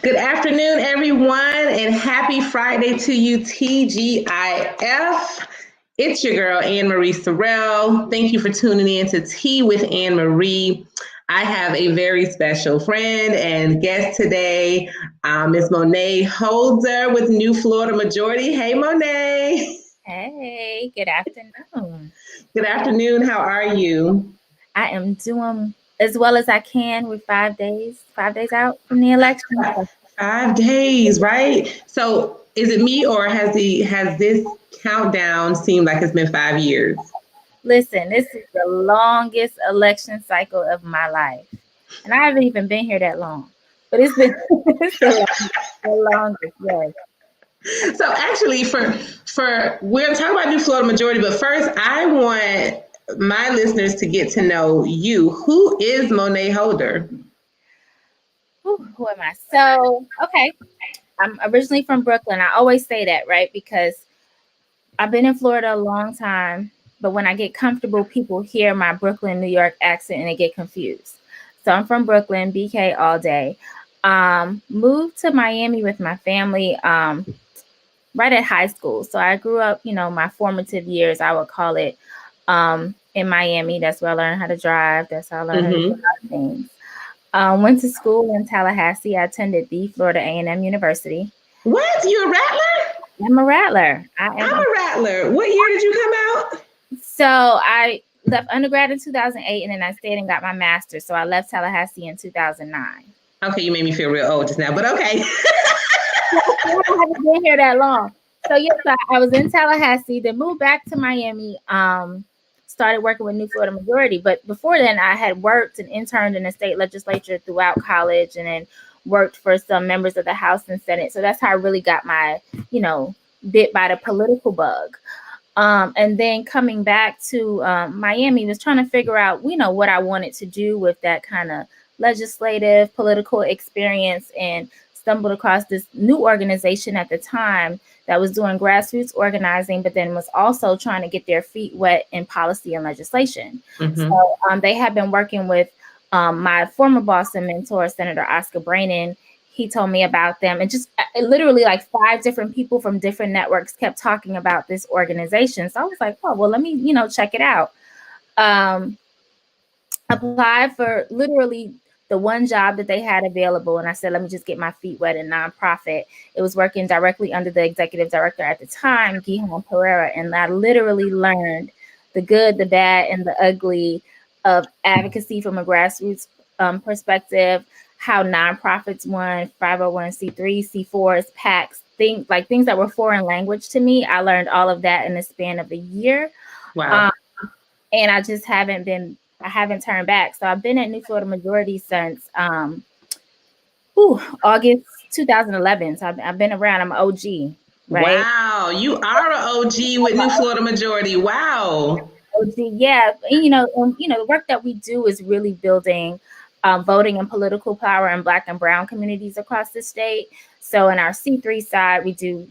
Good afternoon, everyone, and happy Friday to you, TGIF. It's your girl, Ann Marie Sorrell. Thank you for tuning in to Tea with Ann Marie. I have a very special friend and guest today, Ms. Moné Holder with New Florida Majority. Hey, Moné. Hey, good afternoon. Good afternoon. How are you? I am doing as well as I can with 5 days out from the election. 5 days, right? So is it me or has this countdown seemed like it's been 5 years? Listen, this is the longest election cycle of my life. And I haven't even been here that long. But it's been it's the longest, yes. So actually, for we're talking about New Florida Majority, but first, I want my listeners to get to know you. Who is Moné Holder? Who am I? So, okay. I'm originally from Brooklyn. I always say that, right? Because I've been in Florida a long time, but when I get comfortable, people hear my Brooklyn, New York accent and they get confused. So I'm from Brooklyn, BK all day. Moved to Miami with my family right at high school. So I grew up, my formative years, I would call it, in Miami. That's where I learned how to drive. That's how I learned how to do a Mm-hmm. lot of things. Went to school in Tallahassee. I attended the Florida A&M University. What? You a rattler? I'm a rattler. I am I'm a rattler. What year did you come out? So I left undergrad in 2008, and then I stayed and got my master's. So I left Tallahassee in 2009. Okay, you made me feel real old just now, but okay. I haven't been here that long. So yes, I was in Tallahassee, then moved back to Miami. Started working with New Florida Majority, but before then, I had worked and interned in the state legislature throughout college, and then worked for some members of the House and Senate. So that's how I really got my, bit by the political bug. And then coming back to Miami, was trying to figure out, what I wanted to do with that kind of legislative, political experience, and stumbled across this new organization at the time that was doing grassroots organizing, but then was also trying to get their feet wet in policy and legislation. Mm-hmm. So they have been working with my former boss and mentor, Senator Oscar Brainin. He told me about them, and just literally like 5 different people from different networks kept talking about this organization. So I was like, oh, well, let me, check it out. Um, Applied for literally the one job that they had available. And I said, let me just get my feet wet in nonprofit. It was working directly under the executive director at the time, Guillermo Pereira. And I literally learned the good, the bad, and the ugly of advocacy from a grassroots perspective, how nonprofits run, 501c3, C4s, PACs, things that were foreign language to me. I learned all of that in the span of a year. Wow. And I just I haven't turned back. So I've been at New Florida Majority since August 2011. So I've been around. I'm an OG, right? Wow, you are an OG with New Florida Majority. Wow. OG, yeah. And, the work that we do is really building voting and political power in Black and Brown communities across the state. So in our C3 side, we do,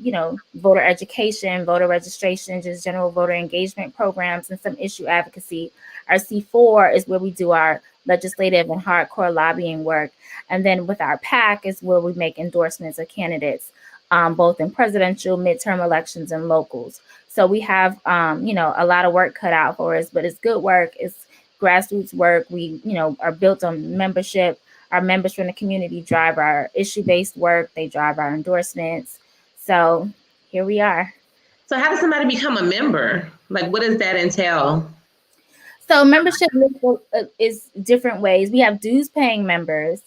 voter education, voter registration, just general voter engagement programs, and some issue advocacy. Our C4 is where we do our legislative and hardcore lobbying work. And then with our PAC is where we make endorsements of candidates, both in presidential, midterm elections, and locals. So we have, a lot of work cut out for us, but it's good work. It's grassroots work. We, are built on membership. Our members from the community drive our issue-based work. They drive our endorsements. So here we are. So how does somebody become a member? Like, what does that entail? So membership is different ways. We have dues paying members,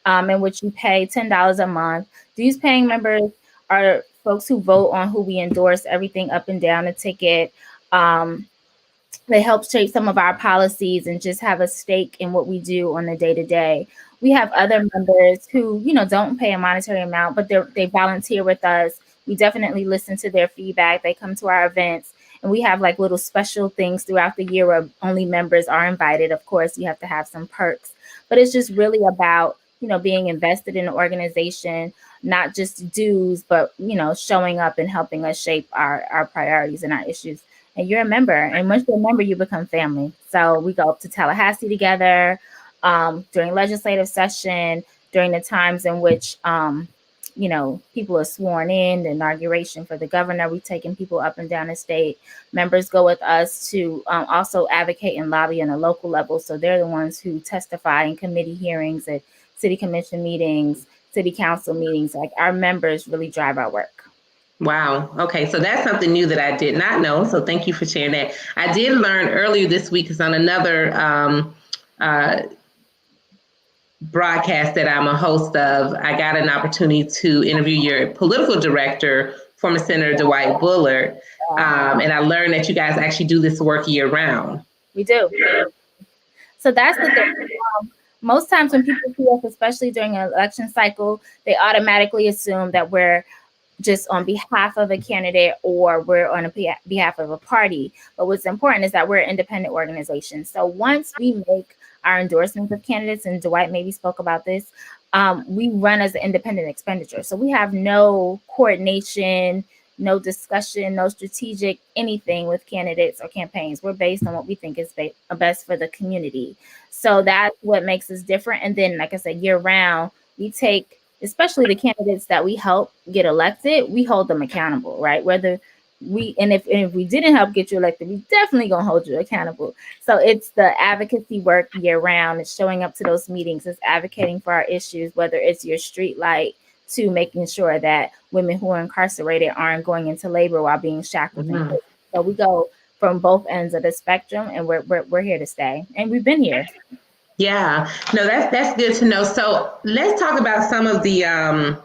in which you pay $10 a month. Dues paying members are folks who vote on who we endorse, everything up and down the ticket. They help shape some of our policies and just have a stake in what we do on the day to day. We have other members who, don't pay a monetary amount, but they volunteer with us. We definitely listen to their feedback. They come to our events, and we have like little special things throughout the year where only members are invited. Of course, you have to have some perks, but it's just really about, being invested in an organization, not just dues, but, showing up and helping us shape our priorities and our issues. And you're a member. And once you're a member, you become family. So we go up to Tallahassee together during legislative session, during the times in which people are sworn in, the inauguration for the governor. We've taken people up and down the state. Members go with us to also advocate and lobby on a local level. So they're the ones who testify in committee hearings at city commission meetings, city council meetings. Like, our members really drive our work. Wow. Okay. So that's something new that I did not know. So thank you for sharing that. I did learn earlier this week, is on another broadcast that I'm a host of, I got an opportunity to interview your political director, former Senator Dwight Bullard. And I learned that you guys actually do this work year round. We do. So that's the thing. Most times when people see us, especially during an election cycle, they automatically assume that we're just on behalf of a candidate or we're on behalf of a party. But what's important is that we're an independent organization. So once we make our endorsements of candidates, and Dwight maybe spoke about this, we run as an independent expenditure. So we have no coordination, no discussion, no strategic anything with candidates or campaigns. We're based on what we think is best for the community. So that's what makes us different. And then, like I said, year round, we take, especially the candidates that we help get elected, we hold them accountable, right? Whether if we didn't help get you elected, we definitely gonna hold you accountable. So it's the advocacy work year round. It's showing up to those meetings. It's advocating for our issues, whether it's your street light to making sure that women who are incarcerated aren't going into labor while being shackled. Mm-hmm. So we go from both ends of the spectrum, and we're here to stay, and we've been here. Yeah, no, that's good to know. So let's talk about some of the, and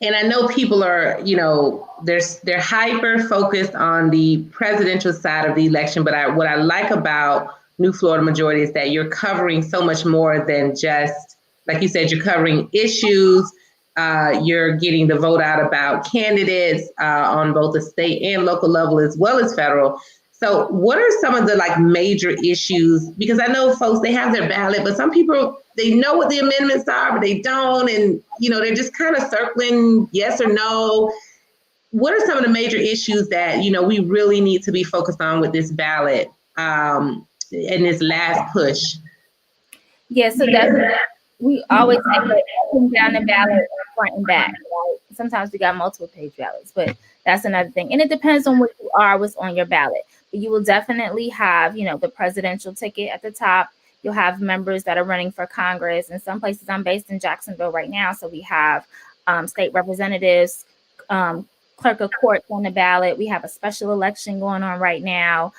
I know people are, they're hyper focused on the presidential side of the election, but what I like about New Florida Majority is that you're covering so much more than just, like you said, you're covering issues. You're getting the vote out about candidates on both the state and local level, as well as federal. So what are some of the major issues? Because I know folks, they have their ballot, but some people, they know what the amendments are, but they don't. And, they're just kind of circling yes or no. What are some of the major issues that, we really need to be focused on with this ballot in this last push? Yeah, so definitely. We always take it up and down the ballot, front and back. Right? Sometimes we got multiple page ballots, but that's another thing. And it depends on what you are, what's on your ballot. But you will definitely have, the presidential ticket at the top. You'll have members that are running for Congress. In some places, I'm based in Jacksonville right now, so we have state representatives, clerk of courts on the ballot. We have a special election going on right now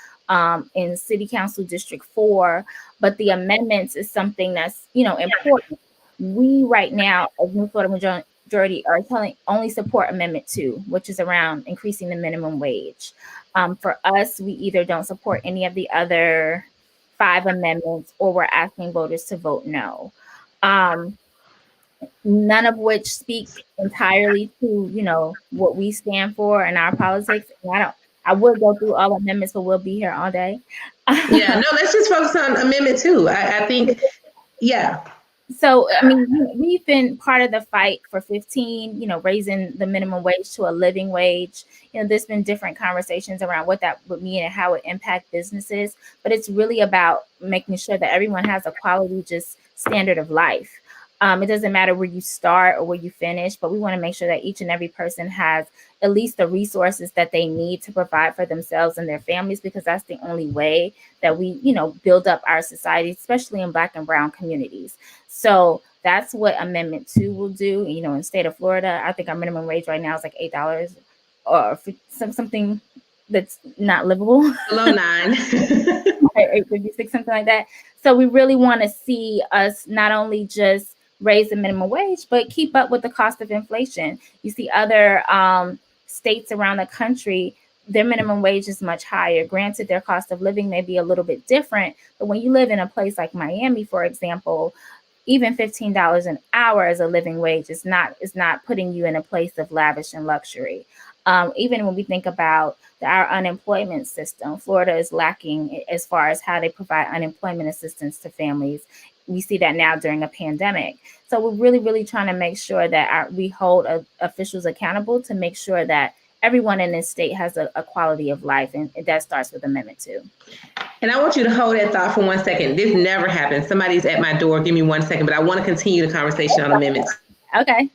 in City Council District 4. But the amendments is something that's, important. We right now, as New Florida Majority, are only support Amendment 2, which is around increasing the minimum wage. For us, we either don't support any of the other 5 amendments, or we're asking voters to vote no. None of which speak entirely to, what we stand for in our politics. And I would go through all amendments, but we'll be here all day. Yeah, no, let's just focus on Amendment 2. I think, yeah. So, we've been part of the fight for 15, raising the minimum wage to a living wage. There's been different conversations around what that would mean and how it impact businesses. But it's really about making sure that everyone has a quality, just standard of life. It doesn't matter where you start or where you finish, but we want to make sure that each and every person has at least the resources that they need to provide for themselves and their families, because that's the only way that we, build up our society, especially in Black and brown communities. So that's what Amendment 2 will do. In the state of Florida, I think our minimum wage right now is like $8 or something that's not livable. Below 9. $8.56, something like that. So we really want to see us not only just raise the minimum wage, but keep up with the cost of inflation. You see other states around the country, their minimum wage is much higher. Granted, their cost of living may be a little bit different, but when you live in a place like Miami, for example, even $15 an hour as a living wage is not putting you in a place of lavish and luxury. Even when we think about our unemployment system, Florida is lacking as far as how they provide unemployment assistance to families. We see that now during a pandemic. So we're really, really trying to make sure that we hold officials accountable to make sure that everyone in this state has a quality of life. And that starts with Amendment 2. And I want you to hold that thought for 1 second. This never happened. Somebody's at my door. Give me 1 second, but I want to continue the conversation on amendments. Okay.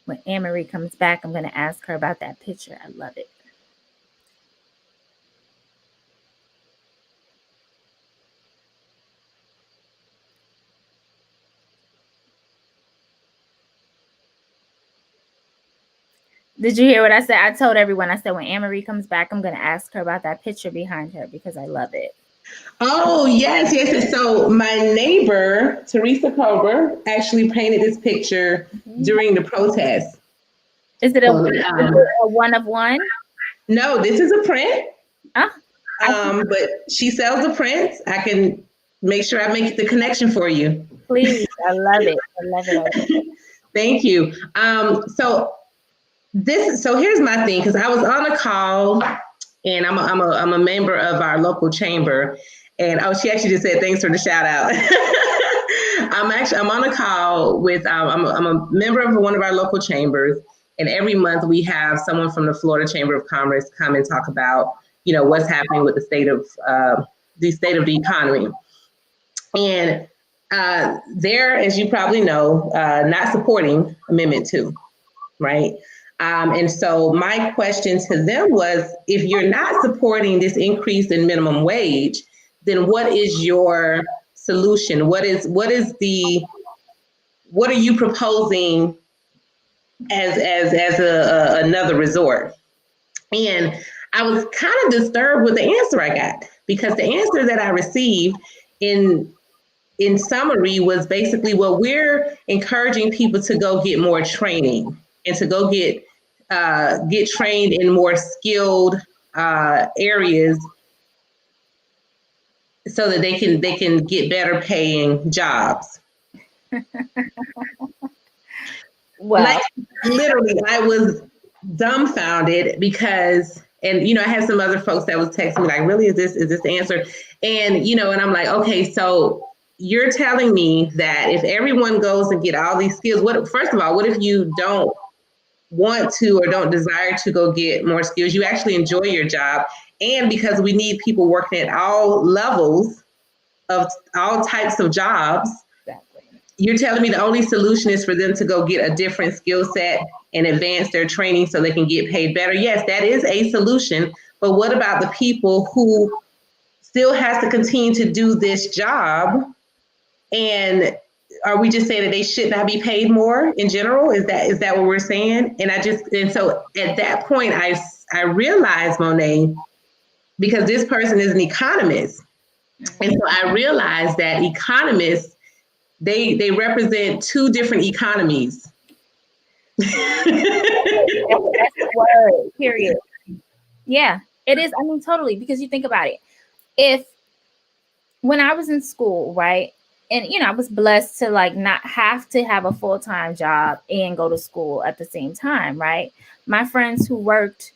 When Ann Marie comes back, I'm going to ask her about that picture. I love it. Did you hear what I said? I told everyone, I said, when Ann Marie comes back, I'm going to ask her about that picture behind her because I love it. Oh, yes, yes. And so my neighbor, Teresa Kober, actually painted this picture during the protest. Is it a one of one? No, this is a print. Oh, But she sells the prints. I can make sure I make the connection for you. Please. I love it. I love it. Thank you. So here's my thing, because I was on a call, and I'm a member of our local chamber, and she actually just said thanks for the shout out. I'm on a call with I'm a member of one of our local chambers, and every month we have someone from the Florida Chamber of Commerce come and talk about what's happening with the state of the economy, and they're, as you probably know, not supporting Amendment 2, right? And so my question to them was, if you're not supporting this increase in minimum wage, then what is your solution? What are you proposing as another resort? And I was kind of disturbed with the answer I got, because the answer that I received in summary was basically, well, we're encouraging people to go get more training and to go get trained in more skilled areas so that they can get better paying jobs. Well, like literally, I was dumbfounded because, and I had some other folks that was texting me like, really, is this the answer? And and I'm like, okay, so you're telling me that if everyone goes and get all these skills, first of all, what if you don't want to or don't desire to go get more skills? You actually enjoy your job. And because we need people working at all levels of all types of jobs, you're telling me the only solution is for them to go get a different skill set and advance their training so they can get paid better. Yes, that is a solution. But what about the people who still has to continue to do this job? And are we just saying that they should not be paid more in general? Is that what we're saying? And so at that point, I realized, Moné, because this person is an economist. And so I realized that economists, they represent two different economies. That's the word, period. Yeah, it is. I mean, totally, because you think about it. When I was in school, right, and I was blessed to not have to have a full-time job and go to school at the same time, right? My friends who worked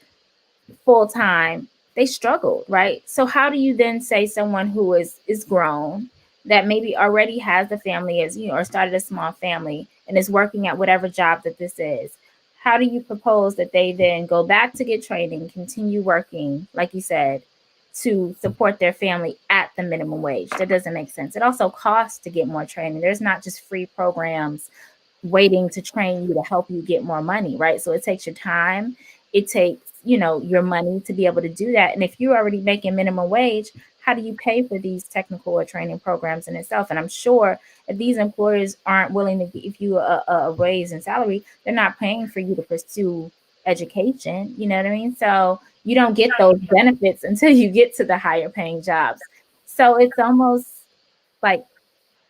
full-time, they struggled, right? So how do you then say someone who is grown, that maybe already has a family, or started a small family and is working at whatever job that this is, how do you propose that they then go back to get training, continue working, like you said, to support their family at the minimum wage? That doesn't make sense. It also costs to get more training. There's not just free programs waiting to train you to help you get more money, right? So it takes your time. It takes, your money to be able to do that. And if you're already making minimum wage, how do you pay for these technical or training programs in itself? And I'm sure if these employers aren't willing to give you a raise in salary, they're not paying for you to pursue education. You know what I mean? So you don't get those benefits until you get to the higher paying jobs. So it's almost like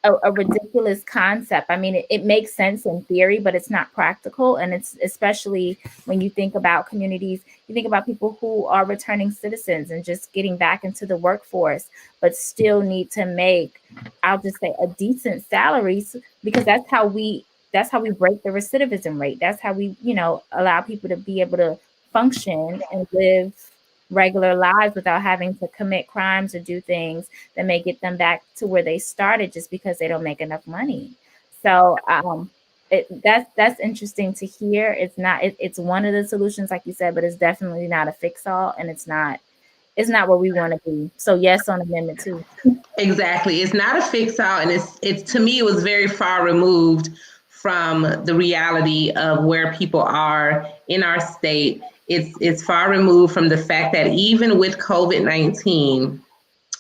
a ridiculous concept. I mean, it makes sense in theory, but it's not practical. And it's especially when you think about communities, you think about people who are returning citizens and just getting back into the workforce, but still need to make, I'll just say, a decent salary, because that's how we break the recidivism rate. That's how we, allow people to be able to function and live regular lives without having to commit crimes or do things that may get them back to where they started just because they don't make enough money. So that's interesting to hear. It's one of the solutions, like you said, but it's definitely not a fix-all, and it's not where we want to be. So yes on Amendment 2. Exactly. It's not a fix-all, and it's to me, it was very far removed from the reality of where people are in our state. It's far removed from the fact that even with COVID-19,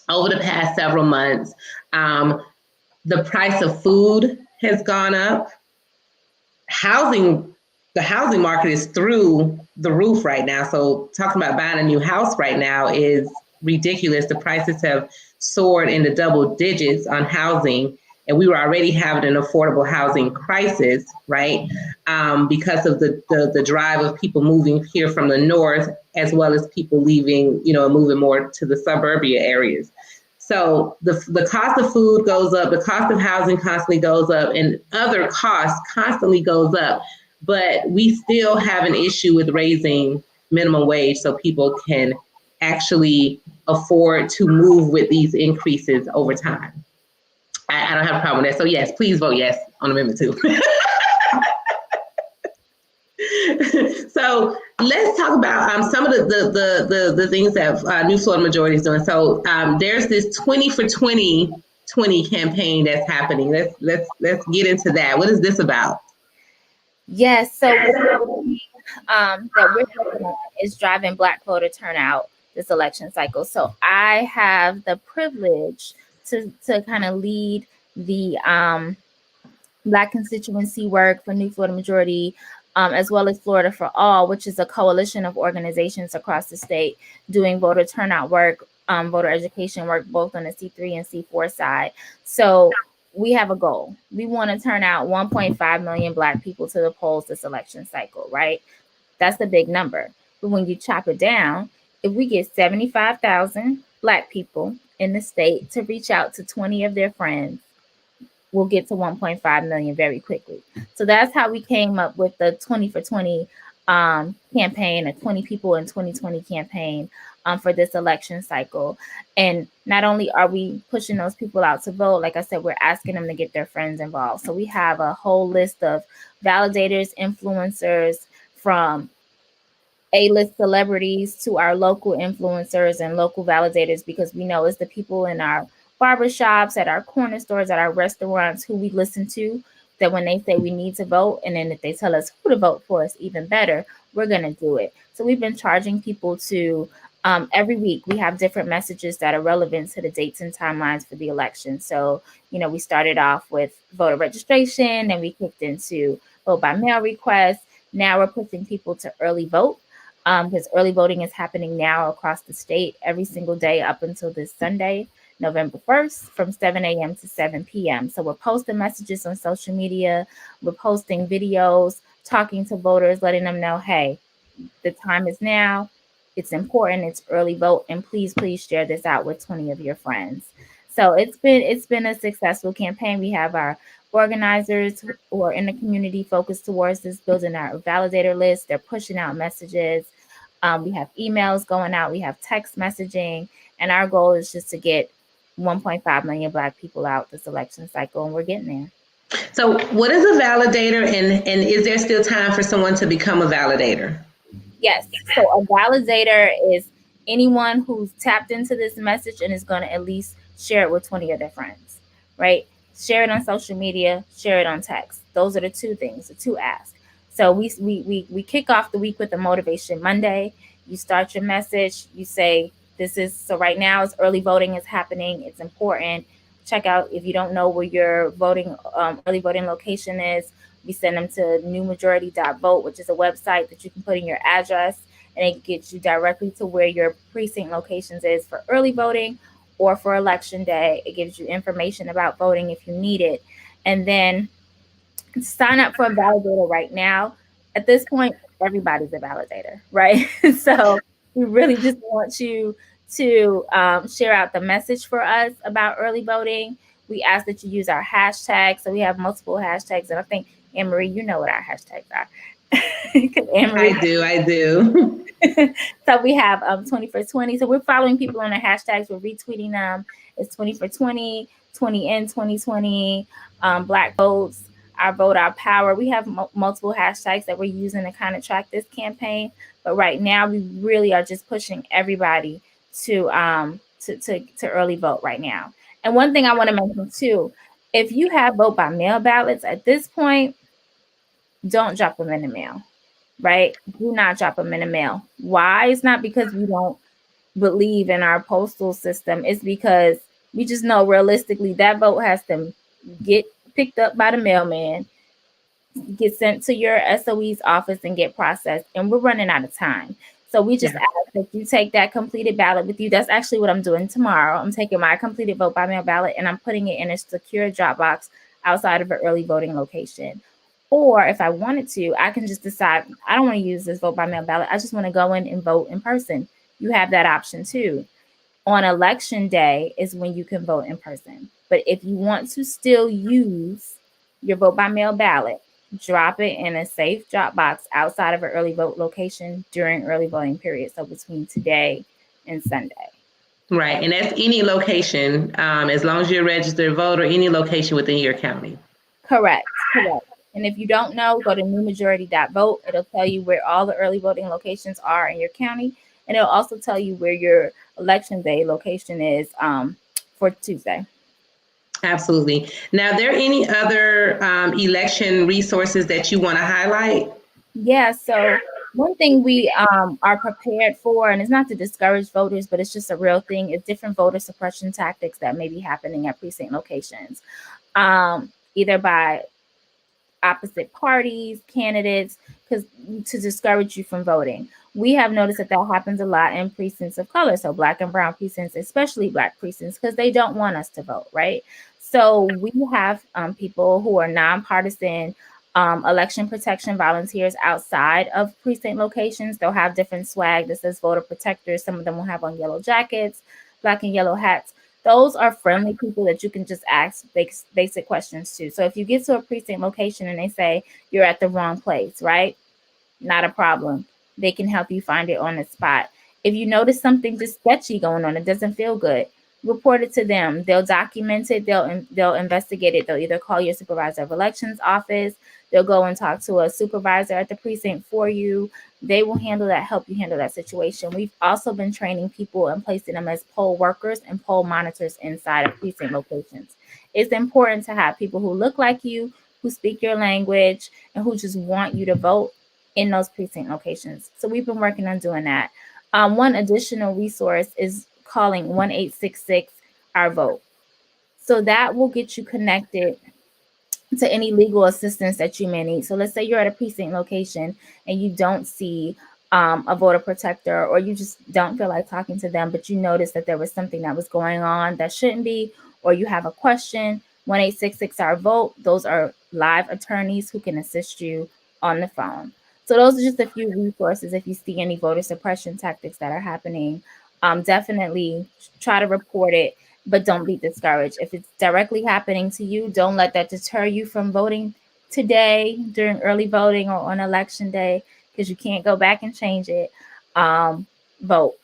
over the past several months, the price of food has gone up. The housing market is through the roof right now. So talking about buying a new house right now is ridiculous. The prices have soared into double digits on housing, and we were already having an affordable housing crisis, right? Because of the drive of people moving here from the north, as well as people leaving, moving more to the suburbia areas. So the cost of food goes up, the cost of housing constantly goes up, and other costs constantly goes up. But we still have an issue with raising minimum wage so people can actually afford to move with these increases over time. I don't have a problem with that. So yes, please vote yes on Amendment 2. So let's talk about some of the things that New Florida Majority is doing. So there's this 20 for 2020 campaign that's happening. Let's get into that. What is this about? Yes, so that we're looking at is driving Black voter turnout this election cycle. So I have the privilege to kind of lead the Black constituency work for New Florida Majority, as well as Florida for All, which is a coalition of organizations across the state doing voter turnout work, voter education work, both on the C3 and C4 side. So we have a goal. We want to turn out 1.5 million Black people to the polls this election cycle, right? That's the big number. But when you chop it down, if we get 75,000 Black people in the state to reach out to 20 of their friends, we'll get to 1.5 million very quickly. So that's how we came up with the 20 for 20 campaign, a 20 people in 2020 campaign for this election cycle. And not only are we pushing those people out to vote, like I said, we're asking them to get their friends involved. So we have a whole list of validators, influencers, from A-list celebrities to our local influencers and local validators, because we know it's the people in our barbershops, at our corner stores, at our restaurants who we listen to, that when they say we need to vote, and then if they tell us who to vote for, it's even better, we're going to do it. So we've been charging people to, every week, we have different messages that are relevant to the dates and timelines for the election. So, we started off with voter registration, and we kicked into vote by mail requests. Now we're pushing people to early vote, because early voting is happening now across the state every single day up until this Sunday, November 1st, from 7 a.m. to 7 p.m. So we're posting messages on social media, we're posting videos, talking to voters, letting them know, hey, the time is now, it's important, it's early vote, and please share this out with 20 of your friends. So it's been a successful campaign. We have our organizers who are in the community focused towards this, building our validator list. They're pushing out messages. We have emails going out. We have text messaging. And our goal is just to get 1.5 million Black people out this election cycle, and we're getting there. So what is a validator, and is there still time for someone to become a validator? Yes. So a validator is anyone who's tapped into this message and is going to at least share it with 20 of their friends, right? Share it on social media, share it on text. Those are the two things, the two asks. So we kick off the week with a Motivation Monday. You start your message, you say, so right now it's early voting is happening. It's important. Check out, if you don't know where your voting, early voting location is, we send them to newmajority.vote, which is a website that you can put in your address, and it gets you directly to where your precinct locations is for early voting or for election day. It gives you information about voting if you need it. And then sign up for a validator right now. At this point, everybody's a validator, right? So we really just want you to share out the message for us about early voting. We ask that you use our hashtags. So we have multiple hashtags, and I think, Ann Marie, you know what our hashtags are. Ann Marie, I do. So we have 20 for 20. So we're following people on the hashtags. We're retweeting them. It's 20 for 20, 20 in 2020, Black votes, our vote, our power. We have multiple hashtags that we're using to kind of track this campaign. But right now, we really are just pushing everybody to early vote right now. And one thing I want to mention too, if you have vote by mail ballots at this point, don't drop them in the mail, right? Do not drop them in the mail. Why? It's not because we don't believe in our postal system. It's because we just know realistically that vote has to get picked up by the mailman, get sent to your SOE's office and get processed. And we're running out of time. So we just ask that you take that completed ballot with you. That's actually what I'm doing tomorrow. I'm taking my completed vote by mail ballot and I'm putting it in a secure drop box outside of an early voting location. Or if I wanted to, I can just decide I don't want to use this vote by mail ballot. I just want to go in and vote in person. You have that option too. On election day is when you can vote in person. But if you want to still use your vote by mail ballot, drop it in a safe drop box outside of an early vote location during early voting period. So between today and Sunday. Right. And that's any location, as long as you're a registered voter, any location within your county. Correct. And if you don't know, go to newmajority.vote. It'll tell you where all the early voting locations are in your county. And it'll also tell you where your election day location is for Tuesday. Absolutely. Now, are there any other election resources that you want to highlight? Yeah, so one thing we are prepared for, and it's not to discourage voters, but it's just a real thing, is different voter suppression tactics that may be happening at precinct locations, either by opposite parties, candidates, because to discourage you from voting. We have noticed that happens a lot in precincts of color, so Black and brown precincts, especially Black precincts, because they don't want us to vote, right? So we have people who are nonpartisan election protection volunteers outside of precinct locations. They'll have different swag that says voter protectors. Some of them will have on yellow jackets, black and yellow hats. Those are friendly people that you can just ask basic questions to. So if you get to a precinct location and they say you're at the wrong place, right? Not a problem. They can help you find it on the spot. If you notice something just sketchy going on, it doesn't feel good, report it to them. They'll document it. They'll investigate it. They'll either call your supervisor of elections office. They'll go and talk to a supervisor at the precinct for you. They will help you handle that situation. We've also been training people and placing them as poll workers and poll monitors inside of precinct locations. It's important to have people who look like you, who speak your language, and who just want you to vote in those precinct locations. So we've been working on doing that. One additional resource is calling 1-866 our vote. So that will get you connected to any legal assistance that you may need. So let's say you're at a precinct location and you don't see a voter protector, or you just don't feel like talking to them, but you notice that there was something that was going on that shouldn't be, or you have a question, 1-866 our vote. Those are live attorneys who can assist you on the phone. So those are just a few resources. If you see any voter suppression tactics that are happening, definitely try to report it, but don't be discouraged. If it's directly happening to you, don't let that deter you from voting today during early voting or on election day, because you can't go back and change it. Vote.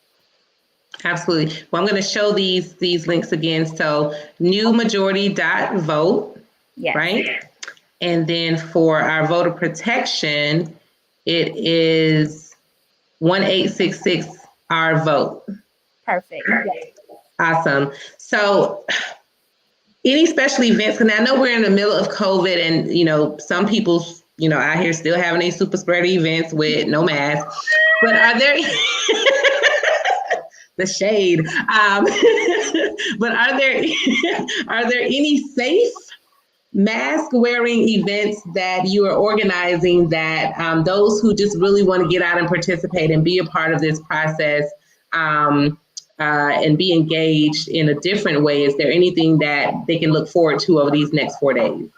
Absolutely. Well, I'm going to show these links again. So newmajority.vote, yes. Right? And then for our voter protection, it is 1-866 our vote. Perfect. Yes. Awesome. So any special events, and I know we're in the middle of COVID and, some people, out here still having these super spreader events with no mask, but are there, the shade, but are there any safe mask wearing events that you are organizing that those who just really want to get out and participate and be a part of this process and be engaged in a different way? Is there anything that they can look forward to over these next 4 days?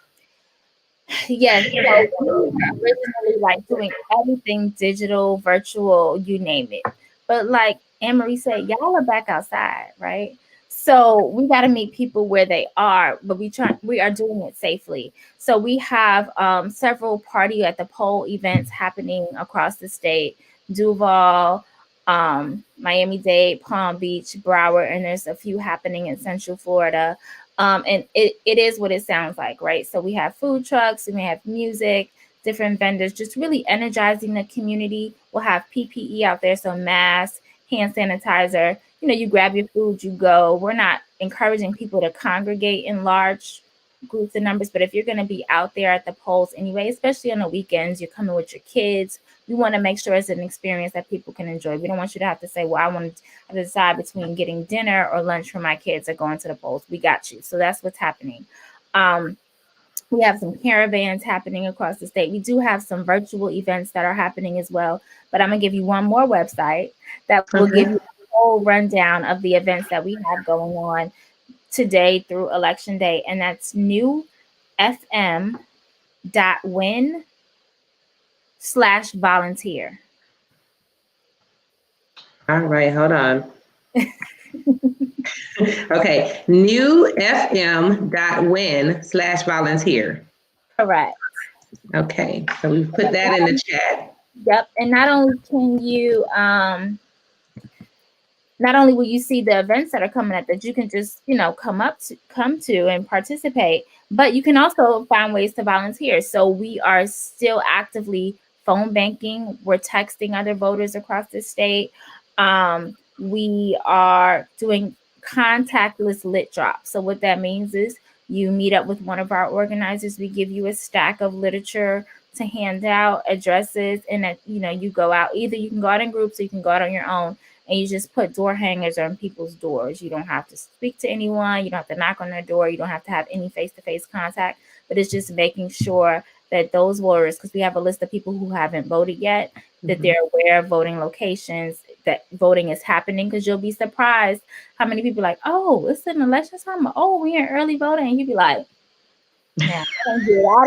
Yes. So we originally like doing everything digital, virtual, you name it. But like Ann Marie said, y'all are back outside, right? So we got to meet people where they are, but we are doing it safely. So we have several party at the poll events happening across the state: Duval, Miami-Dade, Palm Beach, Broward, and there's a few happening in Central Florida. And it is what it sounds like, right? So we have food trucks, we may have music, different vendors, just really energizing the community. We'll have PPE out there, so masks, hand sanitizer. You grab your food, you go. We're not encouraging people to congregate in large groups and numbers, but if you're going to be out there at the polls anyway, especially on the weekends, you're coming with your kids. We want to make sure it's an experience that people can enjoy. We don't want you to have to say, well, I want to decide between getting dinner or lunch for my kids or going to the polls. We got you. So that's what's happening. We have some caravans happening across the state. We do have some virtual events that are happening as well. But I'm going to give you one more website that will give you a whole rundown of the events that we have going on today through election day. And that's newfm.win/volunteer. All right, hold on. Okay, newfm.win/volunteer. Correct. Okay, so we put that in the chat. Yep. And not only can you, not only will you see the events that are coming up that you can just, come to and participate, but you can also find ways to volunteer. So we are still actively phone banking. We're texting other voters across the state. We are doing contactless lit drops. So what that means is you meet up with one of our organizers. We give you a stack of literature to hand out, addresses, and that, you go out. Either you can go out in groups or you can go out on your own, and you just put door hangers on people's doors. You don't have to speak to anyone. You don't have to knock on their door. You don't have to have any face-to-face contact, but it's just making sure that those voters, because we have a list of people who haven't voted yet, that they're aware of voting locations, that voting is happening, because you'll be surprised how many people are like, oh, it's an election time. Oh, we're in early voting. And you'd be like, yeah, I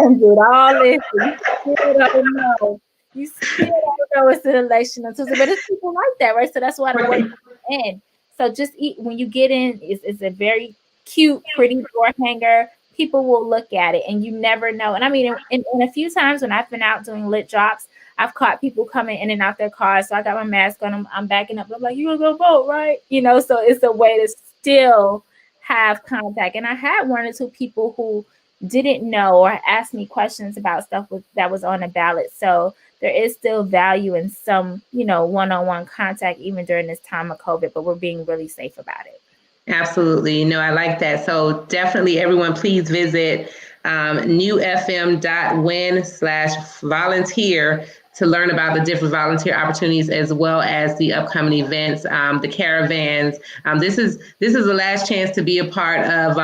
done did all this. You still don't know. You still don't know it's an election on Tuesday, but it's people like that, right? So that's why the work in. So just when you get in, it's a very cute, pretty door hanger. People will look at it, and you never know. And I mean, in a few times when I've been out doing lit drops, I've caught people coming in and out their cars. So I got my mask on. I'm backing up. I'm like, you gonna go vote, right? So it's a way to still have contact. And I had one or two people who didn't know or asked me questions about stuff that was on the ballot. So there is still value in some, one-on-one contact even during this time of COVID, but we're being really safe about it. Absolutely. No, I like that. So definitely everyone, please visit newfm.win/volunteer to learn about the different volunteer opportunities as well as the upcoming events, the caravans. This is the last chance to be a part of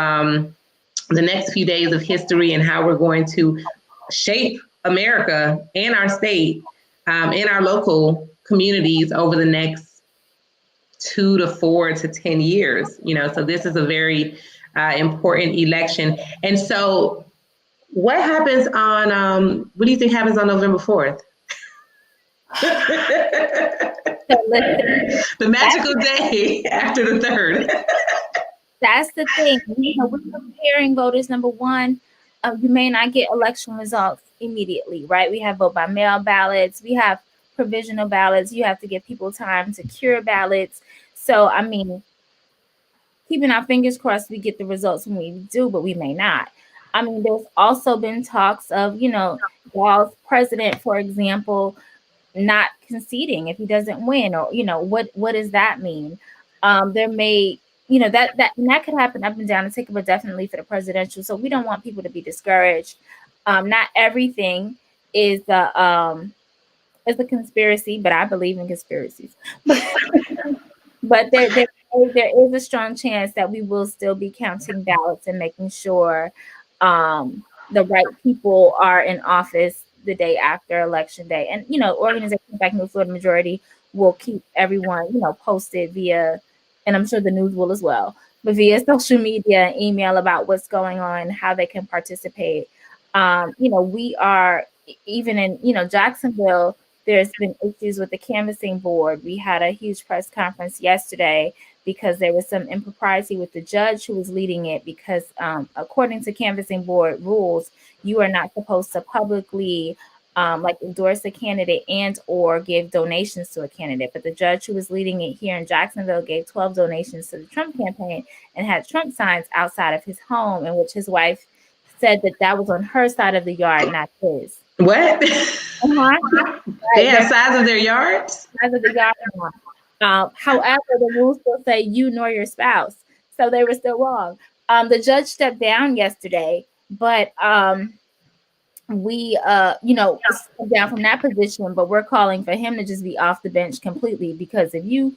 the next few days of history and how we're going to shape America and our state and our local communities over the next 2 to 4 to 10 years. So this is a very important election. And so what happens on, what do you think happens on November 4th? The magical day after the 3rd. That's the thing. We're preparing voters. Number one, you may not get election results immediately, right? We have vote by mail ballots. We have provisional ballots. You have to give people time to cure ballots. So, I mean, keeping our fingers crossed we get the results when we do, but we may not. I mean, there's also been talks of, Wall's president, for example, not conceding if he doesn't win, or, what does that mean? There may, that could happen up and down the ticket, but definitely for the presidential. So we don't want people to be discouraged. Not everything is a conspiracy, but I believe in conspiracies. But there is a strong chance that we will still be counting ballots and making sure the right people are in office the day after election day. And, organizations like New Florida Majority will keep everyone, posted via, and I'm sure the news will as well, but via social media and email about what's going on, how they can participate. We are, even in, Jacksonville, there's been issues with the canvassing board. We had a huge press conference yesterday because there was some impropriety with the judge who was leading it, because according to canvassing board rules, you are not supposed to publicly endorse a candidate and or give donations to a candidate. But the judge who was leading it here in Jacksonville gave 12 donations to the Trump campaign and had Trump signs outside of his home, in which his wife said that was on her side of the yard, not his. What? Right. They have sides of their yards? Sides of the yard. However, the rules still say you nor your spouse. So they were still wrong. The judge stepped down yesterday But we step down from that position, but we're calling for him to just be off the bench completely, because if you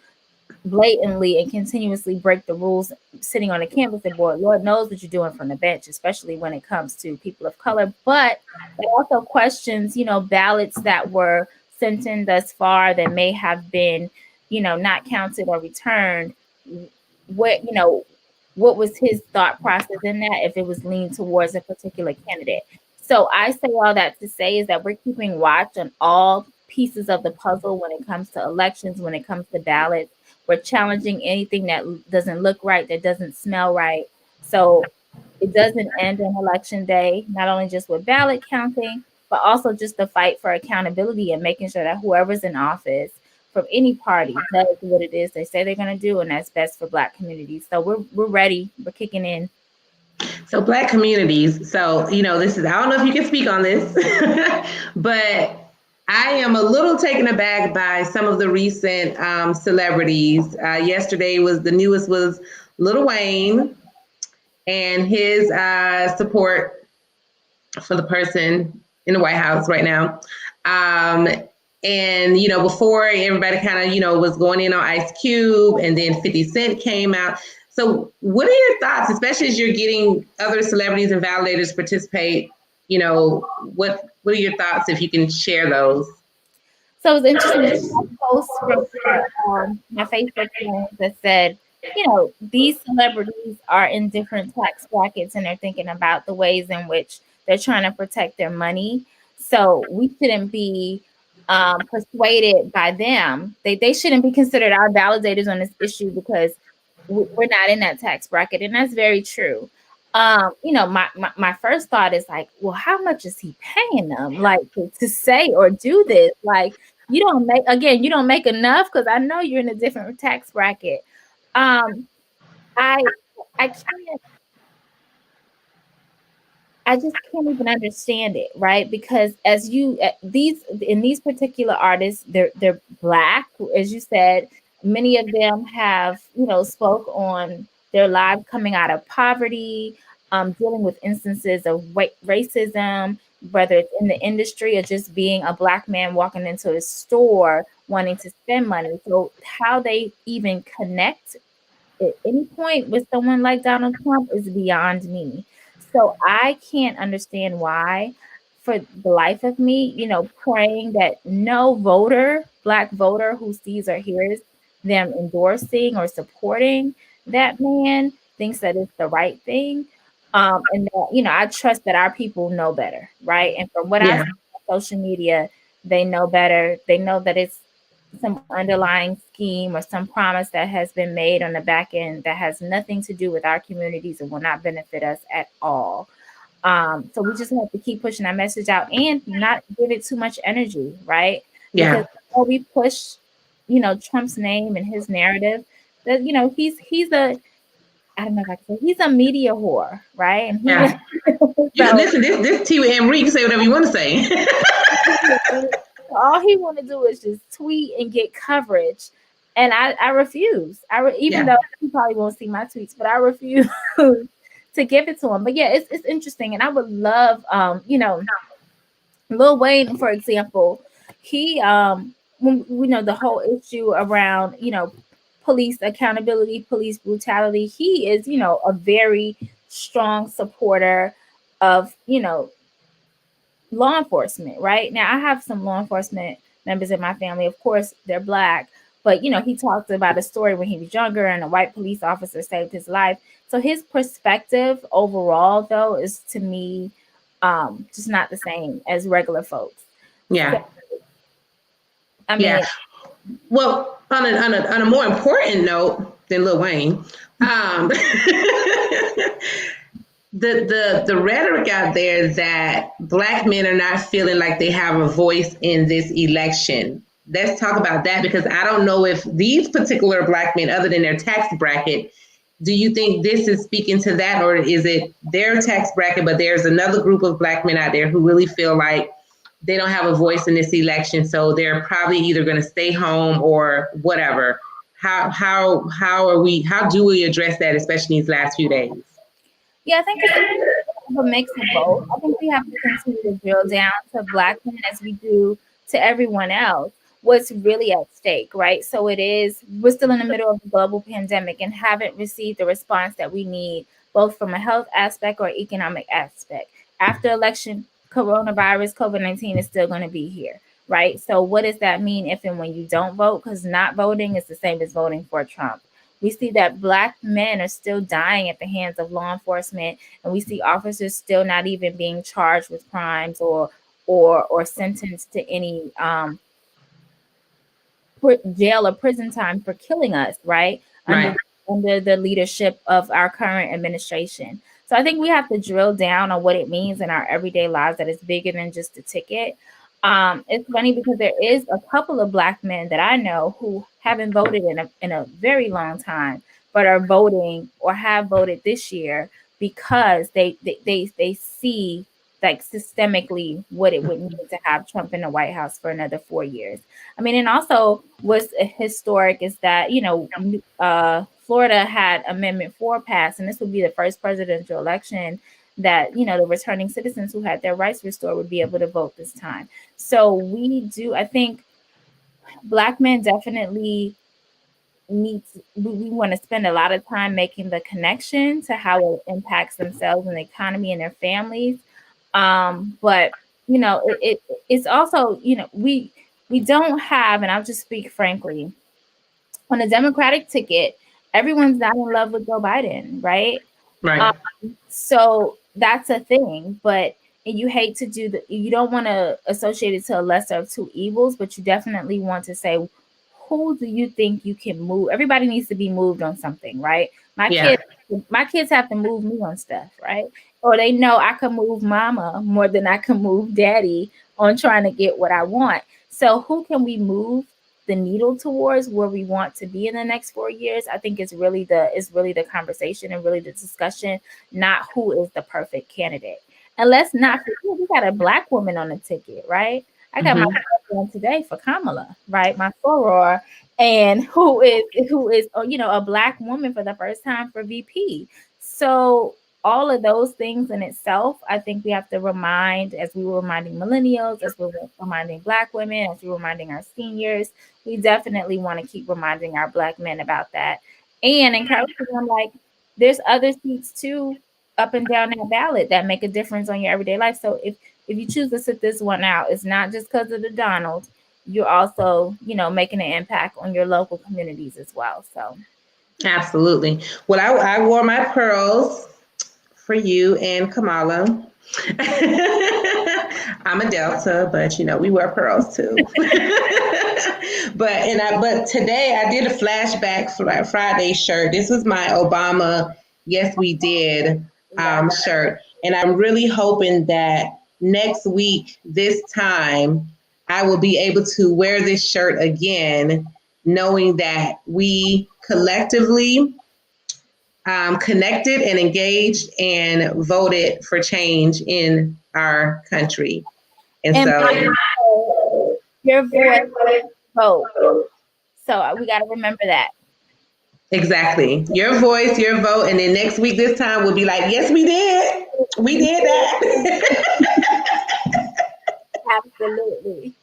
blatantly and continuously break the rules sitting on a canvassing board, Lord knows what you're doing from the bench, especially when it comes to people of color. But it also questions, ballots that were sent in thus far that may have been, not counted or returned. What, what was his thought process in that, if it was leaned towards a particular candidate? So I say all that to say is that we're keeping watch on all pieces of the puzzle when it comes to elections, when it comes to ballots. We're challenging anything that doesn't look right, that doesn't smell right. So it doesn't end on election day, not only just with ballot counting, but also just the fight for accountability and making sure that whoever's in office from any party does what it is they say they're going to do, and that's best for Black communities. So we're ready. We're kicking in. So Black communities. So, this is, I don't know if you can speak on this, but I am a little taken aback by some of the recent celebrities. Yesterday the newest was Lil Wayne and his support for the person in the White House right now. And, before everybody kind of, was going in on Ice Cube, and then 50 Cent came out. So what are your thoughts, especially as you're getting other celebrities and validators participate? What are your thoughts, if you can share those? So it was interesting. I post from my Facebook friends that said, these celebrities are in different tax brackets, and they're thinking about the ways in which they're trying to protect their money. So we shouldn't be persuaded by them. They shouldn't be considered our validators on this issue, because we're not in that tax bracket. And that's very true. My first thought is like, well, how much is he paying them, like, to say or do this? Like, you don't make enough, because I know you're in a different tax bracket. I can't, I just can't even understand it, right? Because these particular artists, they're Black, as you said. Many of them have, spoke on their lives coming out of poverty, dealing with instances of racism, whether it's in the industry or just being a Black man walking into a store wanting to spend money. So how they even connect at any point with someone like Donald Trump is beyond me. So I can't understand why, for the life of me, praying that no Black voter who sees or hears them endorsing or supporting that man thinks that it's the right thing. And that, I trust that our people know better, right? And from what I see on social media, they know better. They know that it's some underlying scheme or some promise that has been made on the back end that has nothing to do with our communities and will not benefit us at all. So we just have to keep pushing that message out and not give it too much energy, right? Yeah. Because before we push, Trump's name and his narrative, that he's a, I don't know if I can say, he's a media whore, right? And listen, this T with Ann Marie, you can say whatever you want to say. All he want to do is just tweet and get coverage, and I refuse. Even though he probably won't see my tweets, but I refuse to give it to him. But yeah, it's interesting, and I would love, Lil Wayne, for example, he when we know the whole issue around police accountability, police brutality, he is a very strong supporter of law enforcement. Right now, I have some law enforcement members in my family. Of course, they're Black, but he talked about a story when he was younger and a white police officer saved his life. So his perspective overall, though, is to me just not the same as regular folks. Yeah. So, I mean, well, on a more important note than Lil Wayne, the rhetoric out there that Black men are not feeling like they have a voice in this election. Let's talk about that, because I don't know if these particular Black men, other than their tax bracket, do you think this is speaking to that, or is it their tax bracket, but there's another group of Black men out there who really feel like they don't have a voice in this election, so they're probably either going to stay home or whatever? How do we address that, especially these last few days? Yeah, I think it's of a mix of both. I think we have to continue to drill down to Black men as we do to everyone else what's really at stake, right? So we're still in the middle of a global pandemic and haven't received the response that we need, both from a health aspect or economic aspect. After election, coronavirus, COVID-19 is still going to be here, right? So what does that mean if and when you don't vote? Because not voting is the same as voting for Trump. We see that Black men are still dying at the hands of law enforcement, and we see officers still not even being charged with crimes or sentenced to any jail or prison time for killing us, right? Right. Under the leadership of our current administration. So I think we have to drill down on what it means in our everyday lives that is bigger than just a ticket. It's funny because there is a couple of Black men that I know who haven't voted in a very long time, but are voting or have voted this year because they see like systemically what it would mean to have Trump in the White House for another 4 years. I mean, and also what's historic is that, Florida had Amendment 4 passed, and this would be the first presidential election that, the returning citizens who had their rights restored would be able to vote this time. So I think Black men definitely we want to spend a lot of time making the connection to how it impacts themselves and the economy and their families. But it's also, we don't have, and I'll just speak frankly, on the Democratic ticket, everyone's not in love with Joe Biden, right? Right. So that's a thing, but you hate to you don't want to associate it to a lesser of two evils, but you definitely want to say, who do you think you can move? Everybody needs to be moved on something, right? My kids have to move me on stuff, right? Or they know I can move mama more than I can move daddy on trying to get what I want. So who can we move the needle towards where we want to be in the next 4 years? I think is really the conversation and really the discussion, not who is the perfect candidate. And let's not forget, we got a Black woman on the ticket, right? I got my husband today for Kamala, right? My soror, and who is a Black woman for the first time for VP. So all of those things in itself, I think we have to remind, as we were reminding millennials, as we were reminding Black women, as we were reminding our seniors, we definitely want to keep reminding our Black men about that and encouraging them, like, there's other seats too up and down that ballot that make a difference on your everyday life. So if you choose to sit this one out, it's not just because of the Donald. You're also, making an impact on your local communities as well. So absolutely. Well, I wore my pearls for you and Kamala. I'm a Delta, but we wear pearls too. But today I did a flashback Friday shirt. This was my Obama Yes We Did shirt, and I'm really hoping that next week this time I will be able to wear this shirt again, knowing that we collectively connected and engaged and voted for change in our country. And so your voice vote. So we got to remember that. Exactly. Your voice, your vote. And then next week, this time, we'll be like, yes, we did. We did that. Absolutely.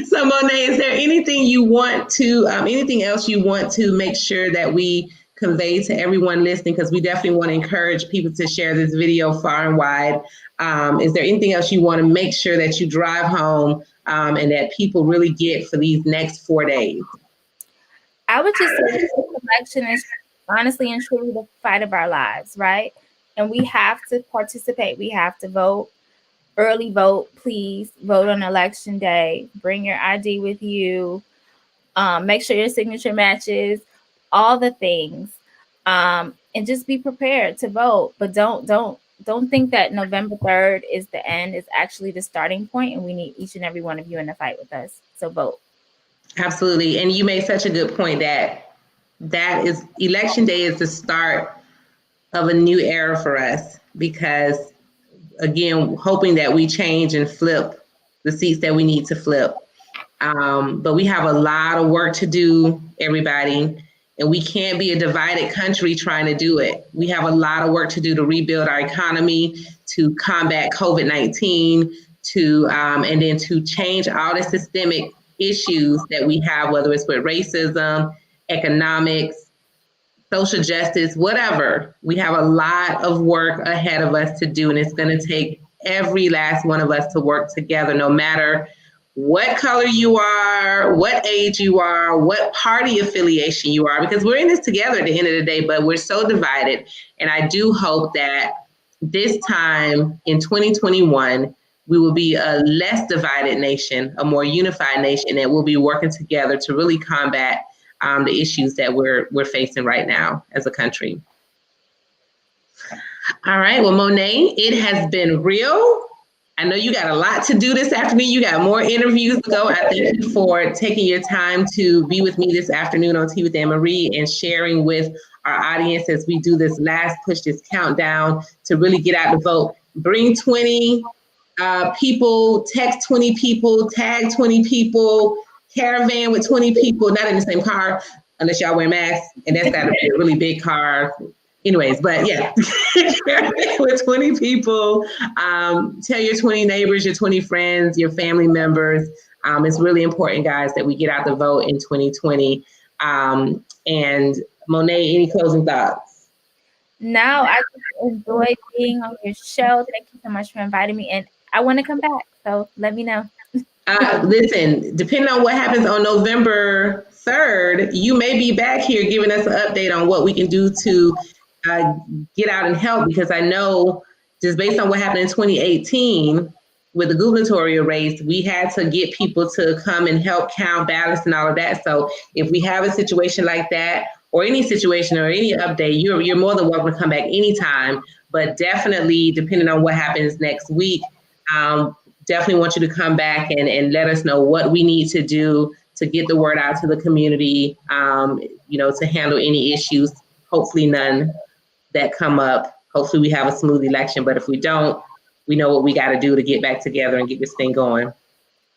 So, Moné, is there anything anything else you want to make sure that we convey to everyone listening? Because we definitely want to encourage people to share this video far and wide. Is there anything else you want to make sure that you drive home and that people really get for these next 4 days? I would just say this election is honestly and truly the fight of our lives, right? And we have to participate. We have to vote. Early vote, please. Vote on election day. Bring your ID with you. Make sure your signature matches. All the things. And just be prepared to vote. But don't think that November 3rd is the end. It's actually the starting point, and we need each and every one of you in the fight with us. So vote. Absolutely. And you made such a good point that is election day is the start of a new era for us, because again, hoping that we change and flip the seats that we need to flip. But we have a lot of work to do, everybody. And we can't be a divided country trying to do it. We have a lot of work to do to rebuild our economy, to combat COVID-19, and then to change all the systemic issues that we have, whether it's with racism, economics, social justice, whatever. We have a lot of work ahead of us to do, and it's going to take every last one of us to work together, no matter what color you are, what age you are, what party affiliation you are, because we're in this together at the end of the day, but we're so divided. And I do hope that this time in 2021, we will be a less divided nation, a more unified nation, and we'll be working together to really combat the issues that we're facing right now as a country. All right, well, Moné, it has been real. I know you got a lot to do this afternoon. You got more interviews to go. I thank you for taking your time to be with me this afternoon on Tea with Ann Marie and sharing with our audience as we do this last push, this countdown to really get out the vote. Bring 20 people, text 20 people, tag 20 people, caravan with 20 people, not in the same car, unless y'all wear masks, and that's got to be a really big car. Anyways, but yeah, with 20 people, tell your 20 neighbors, your 20 friends, your family members. It's really important, guys, that we get out the vote in 2020. And Moné, any closing thoughts? No, I just enjoyed being on your show. Thank you so much for inviting me, and I want to come back, so let me know. Listen, depending on what happens on November 3rd, you may be back here giving us an update on what we can do to get out and help, because I know just based on what happened in 2018 with the gubernatorial race, we had to get people to come and help count ballots and all of that. So if we have a situation like that, or any situation or any update, you're more than welcome to come back anytime. But definitely, depending on what happens next week, definitely want you to come back and let us know what we need to do to get the word out to the community, to handle any issues, hopefully none that come up. Hopefully we have a smooth election, but if we don't, we know what we got to do to get back together and get this thing going.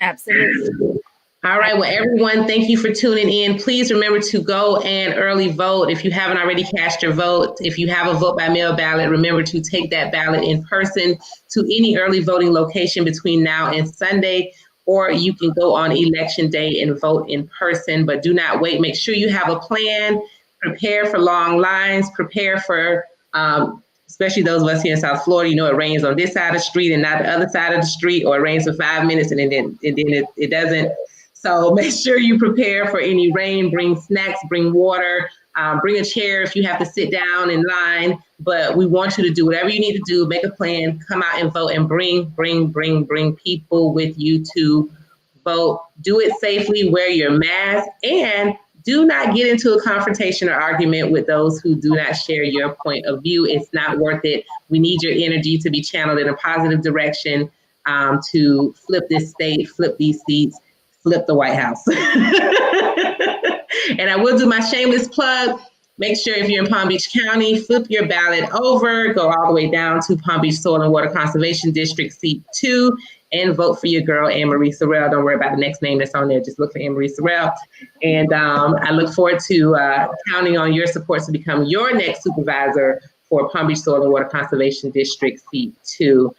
Absolutely. All right, well, everyone, thank you for tuning in. Please remember to go and early vote. If you haven't already cast your vote, if you have a vote by mail ballot, remember to take that ballot in person to any early voting location between now and Sunday, or you can go on election day and vote in person, but do not wait. Make sure you have a plan. Prepare for long lines, prepare for, especially those of us here in South Florida, it rains on this side of the street and not the other side of the street, or it rains for 5 minutes and then it doesn't. So make sure you prepare for any rain, bring snacks, bring water, bring a chair if you have to sit down in line, but we want you to do whatever you need to do, make a plan, come out and vote, and bring people with you to vote. Do it safely, wear your mask, and do not get into a confrontation or argument with those who do not share your point of view. It's not worth it. We need your energy to be channeled in a positive direction, to flip this state, flip these seats, flip the White House. And I will do my shameless plug. Make sure if you're in Palm Beach County, flip your ballot over, go all the way down to Palm Beach Soil and Water Conservation District Seat 2, and vote for your girl, Ann Marie Sorrell. Don't worry about the next name that's on there. Just look for Ann Marie Sorrell. And I look forward to counting on your support to become your next supervisor for Palm Beach Soil and Water Conservation District Seat 2.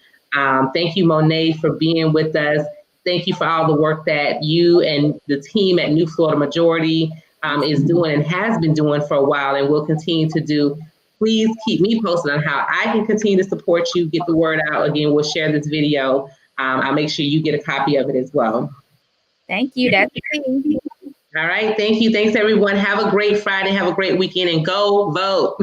Thank you, Moné, for being with us. Thank you for all the work that you and the team at New Florida Majority is doing and has been doing for a while and will continue to do. Please keep me posted on how I can continue to support you, get the word out. Again, we'll share this video. I'll make sure you get a copy of it as well. Thank you. That's me. All right. Thank you. Thanks, everyone. Have a great Friday. Have a great weekend, and go vote.